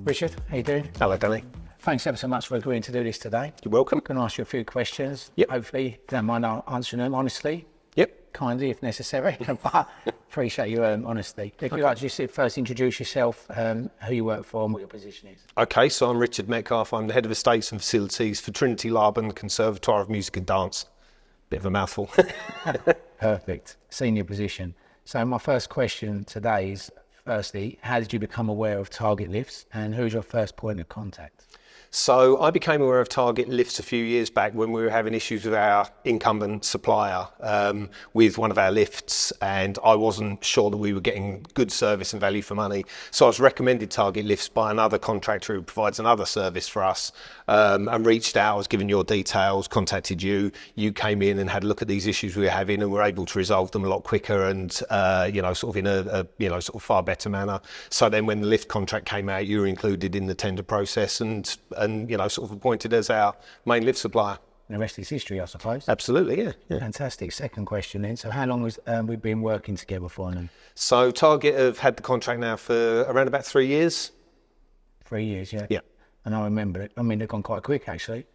Richard, how you doing? Hello, Danny. Thanks ever so much for agreeing to do this today. You're welcome. I'm going to ask you a few questions. Yep. Hopefully, you don't mind answering them honestly, Yep. kindly if necessary, but appreciate your honesty. If you'd like to just first introduce yourself, who you work for and what your position is. Okay, so I'm Richard Metcalfe. I'm the Head of Estates and Facilities for Trinity Laban Conservatoire of Music and Dance. Bit of a mouthful. Perfect. Senior position. So my first question today is, firstly, how did you become aware of target lifts and who's your first point of contact? So I became aware of target lifts a few years back when we were having issues with our incumbent supplier with one of our lifts, and I wasn't sure that we were getting good service and value for money. So I was recommended target lifts by another contractor who provides another service for us, and reached out. I was given your details, contacted you. You came in and had a look at these issues we were having, and were able to resolve them a lot quicker and sort of in a sort of far better manner. So then when the lift contract came out, you were included in the tender process and sort of appointed as our main lift supplier. And the rest is history, I suppose. Absolutely, yeah. Fantastic. Second question then. So how long has we been working together for now? So Target have had the contract now for around about 3 years. 3 years, yeah. Yeah. And I remember it. I mean, they've gone quite quick, actually.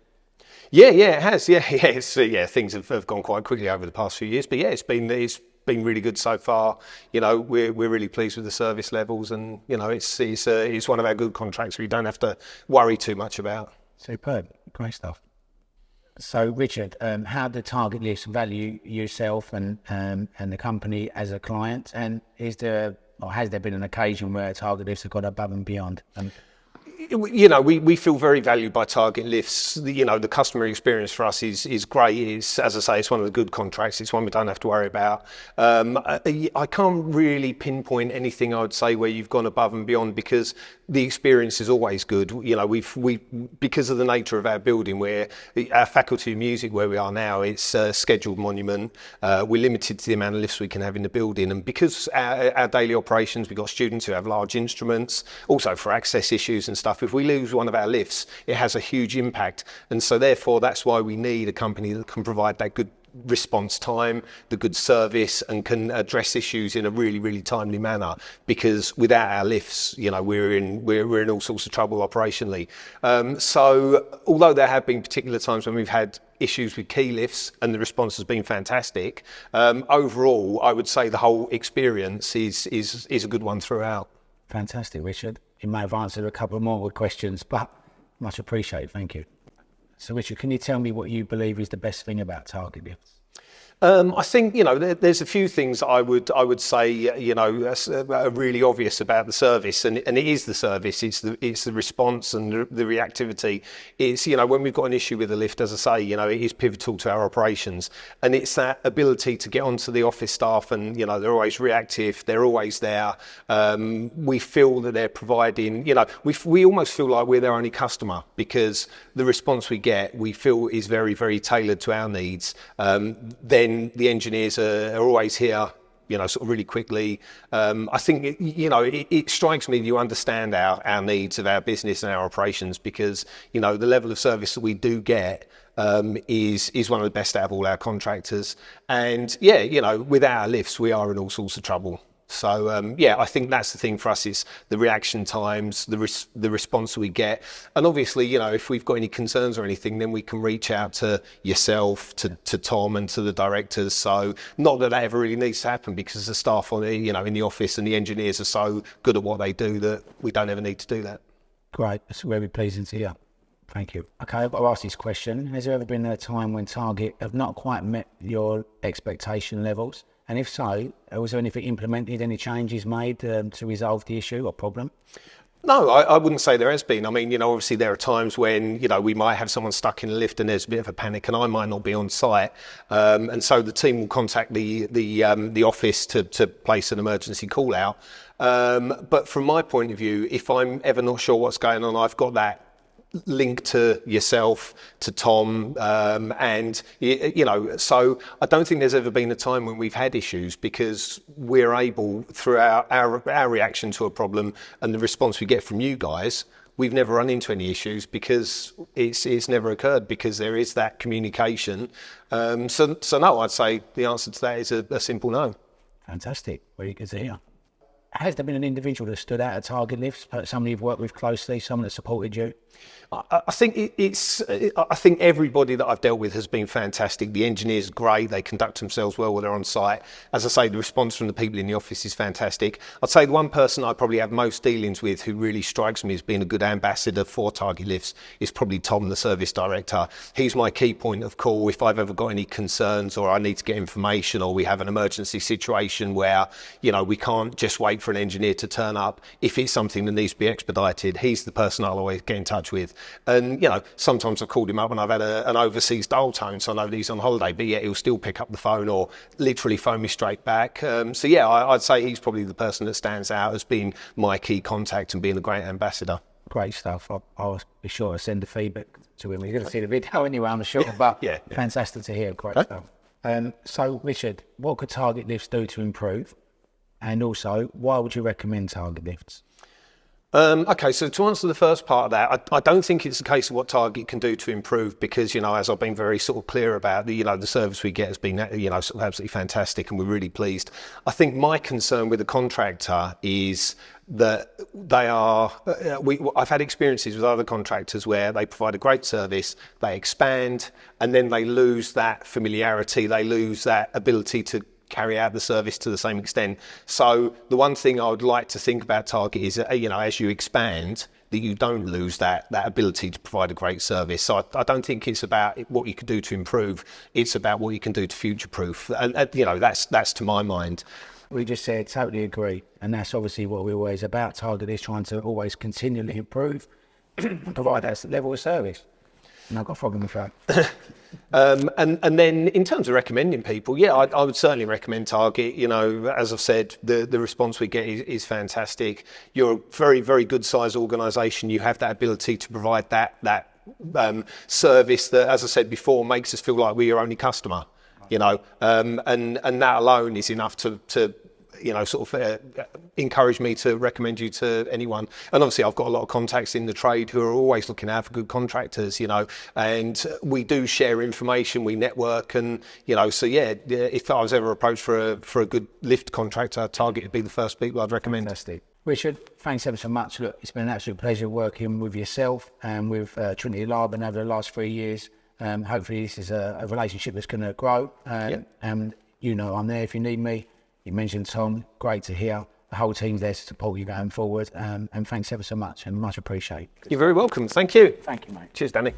Yeah, it has. Yeah. Things have gone quite quickly over the past few years. But yeah, it's been really good so far. We're really pleased with the service levels, and it's one of our good contracts we don't have to worry too much about. Superb, great stuff. So Richard, how do target lifts value yourself and the company as a client? And has there been an occasion where target lifts have gone above and beyond? We feel very valued by target lifts. The customer experience for us is great. It's, as I say, it's one of the good contracts. It's one we don't have to worry about. I can't really pinpoint anything I would say where you've gone above and beyond, because the experience is always good. We because of the nature of our building, where our Faculty of Music, where we are now, it's a scheduled monument. We're limited to the amount of lifts we can have in the building, and because our daily operations, we've got students who have large instruments, also for access issues and stuff. If we lose one of our lifts, it has a huge impact, and so therefore that's why we need a company that can provide that good response time, the good service, and can address issues in a really, really timely manner. Because without our lifts, we're in all sorts of trouble operationally. So although there have been particular times when we've had issues with key lifts and the response has been fantastic, overall I would say the whole experience is a good one throughout. Fantastic, Richard. You may have answered a couple more questions, but much appreciated. Thank you. So, Richard, can you tell me what you believe is the best thing about target lifts? I think there's a few things I would say are really obvious about the service, and it is the service. It's the response and the reactivity. It's when we've got an issue with the lift, as I say, it is pivotal to our operations, and it's that ability to get onto the office staff, and they're always reactive. They're always there. We feel that they're providing. We almost feel like we're their only customer, because the response we get, we feel, is very, very tailored to our needs. Then the engineers are always here, sort of really quickly. I think, it strikes me that you understand our needs of our business and our operations, because, the level of service that we do get is one of the best out of all our contractors. And without our lifts, we are in all sorts of trouble. So, I think that's the thing for us, is the reaction times, the response we get. And obviously, if we've got any concerns or anything, then we can reach out to yourself, to Tom and to the directors. So not that ever really needs to happen, because the staff in the office and the engineers are so good at what they do that we don't ever need to do that. Great. That's very pleasing to hear. Thank you. Okay, I'll ask this question. Has there ever been a time when Target have not quite met your expectation levels? And if so, was there anything implemented, any changes made to resolve the issue or problem? No, I wouldn't say there has been. I mean, obviously there are times when, we might have someone stuck in a lift and there's a bit of a panic, and I might not be on site. And so the team will contact the office to place an emergency call out. But from my point of view, if I'm ever not sure what's going on, I've got that link to yourself, to Tom, and so I don't think there's ever been a time when we've had issues, because we're able, through our reaction to a problem and the response we get from you guys, we've never run into any issues, because it's never occurred, because there is that communication. So no, I'd say the answer to that is a simple no. Fantastic. Very good to hear. has there been an individual that stood out at Target Lifts? Somebody you've worked with closely, someone that supported you? I think I think everybody that I've dealt with has been fantastic. The engineers are great. They conduct themselves well when they're on site. As I say, the response from the people in the office is fantastic. I'd say the one person I probably have most dealings with who really strikes me as being a good ambassador for Target Lifts is probably Tom, the service director. He's my key point of call if I've ever got any concerns or I need to get information or we have an emergency situation where, you know, we can't just wait for an engineer to turn up. If it's something that needs to be expedited, he's the person I'll always get in touch with. And, you know, sometimes I've called him up and I've had an overseas dial tone, so I know that he's on holiday, but yeah, he'll still pick up the phone or literally phone me straight back. So yeah, I'd say he's probably the person that stands out as being my key contact and being a great ambassador. Great stuff. I'll be sure to send the feedback to him. You're going to see the video anyway, I'm sure, but Yeah. Fantastic to hear. Great stuff. So, Richard, what could Target Lifts do to improve? And also, why would you recommend Target Lifts? Okay, so to answer the first part of that, I don't think it's a case of what Target can do to improve because, you know, as I've been very sort of clear about, the service we get has been, you know, sort of absolutely fantastic and we're really pleased. I think my concern with the contractor is that they are, I've had experiences with other contractors where they provide a great service, they expand, and then they lose that familiarity, they lose that ability to carry out the service to the same extent. So the one thing I would like to think about Target is, you know, as you expand, that you don't lose that ability to provide a great service. So I don't think it's about what you can do to improve. It's about what you can do to future-proof. And you know, that's to my mind. We just said totally agree. And that's obviously what we're always about. Target is trying to always continually improve and provide that level of service. And I've got a problem with that. And then in terms of recommending people, yeah, I would certainly recommend Target. You know, as I've said, the response we get is fantastic. You're a very, very good sized organisation. You have that ability to provide that service that, as I said before, makes us feel like we're your only customer. You know, and that alone is enough to you know, sort of encourage me to recommend you to anyone. And obviously I've got a lot of contacts in the trade who are always looking out for good contractors, you know, and we do share information, we network, and, you know, so yeah, if I was ever approached for a good lift contractor, Target would be the first people I'd recommend. Fantastic. Richard, thanks ever so much. Look, it's been an absolute pleasure working with yourself and with Trinity Laban over the last 3 years. Hopefully this is a relationship that's going to grow. And, you know, I'm there if you need me. You mentioned Tom, great to hear. The whole team's there to support you going forward. And thanks ever so much and much appreciated. You're very welcome. Thank you. Thank you, mate. Cheers, Danny.